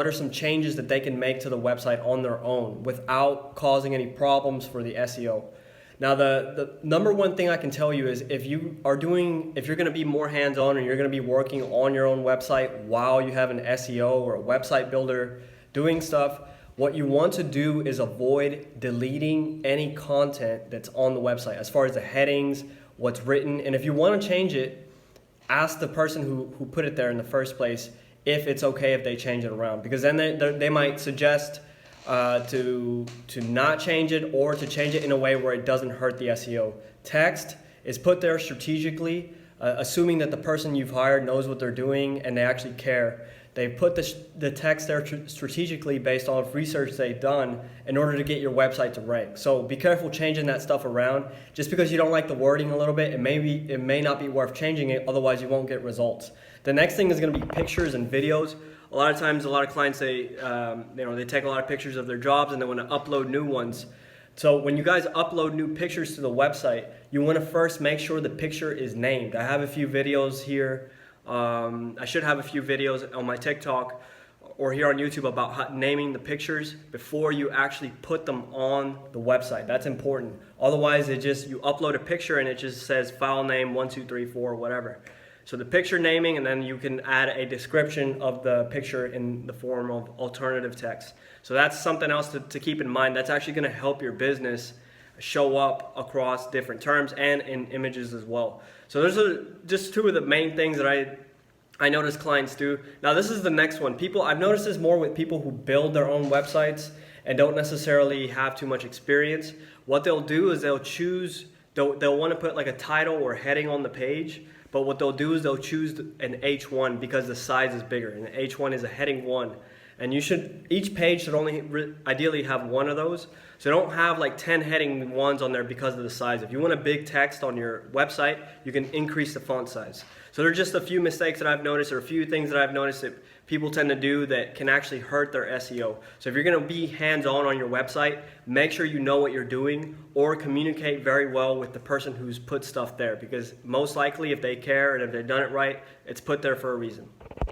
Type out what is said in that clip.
What are some changes that they can make to the website on their own without causing any problems for the SEO? Now, the number one thing I can tell you is if you're going to be more hands-on and you're going to be working on your own website while you have an SEO or a website builder doing stuff, what you want to do is avoid deleting any content that's on the website as far as the headings, what's written. And if you want to change it, ask the person who put it there in the first place if it's okay if they change it around, because then they might suggest to not change it or to change it in a way where it doesn't hurt the SEO. Text is put there strategically, assuming that the person you've hired knows what they're doing and they actually care. They put the text there strategically based off research they've done in order to get your website to rank. So be careful changing that stuff around. Just because you don't like the wording a little bit, it may not be worth changing it, otherwise you won't get results. The next thing is going to be pictures and videos. A lot of times, a lot of clients say, they take a lot of pictures of their jobs and they want to upload new ones. So when you guys upload new pictures to the website, you want to first make sure the picture is named. I have a few videos here. I should have a few videos on my TikTok or here on YouTube about naming the pictures before you actually put them on the website. That's important. Otherwise, you upload a picture and it just says file name 1234 or whatever. So the picture naming, and then you can add a description of the picture in the form of alternative text. So that's something else to keep in mind. That's actually going to help your business show up across different terms and in images as well. So those are just two of the main things that I notice clients do. Now this is the next one. I've noticed this more with people who build their own websites and don't necessarily have too much experience. What they'll do is they'll want to put like a title or heading on the page. But what they'll do is they'll choose an H1 because the size is bigger, and H1 is a heading 1. And each page should only ideally have one of those. So don't have like 10 heading 1s on there because of the size. If you want a big text on your website, you can increase the font size. So there are just a few mistakes that I've noticed, or a few things that I've noticed that people tend to do that can actually hurt their SEO. So if you're going to be hands-on your website, make sure you know what you're doing, or communicate very well with the person who's put stuff there, because most likely if they care and if they've done it right, it's put there for a reason.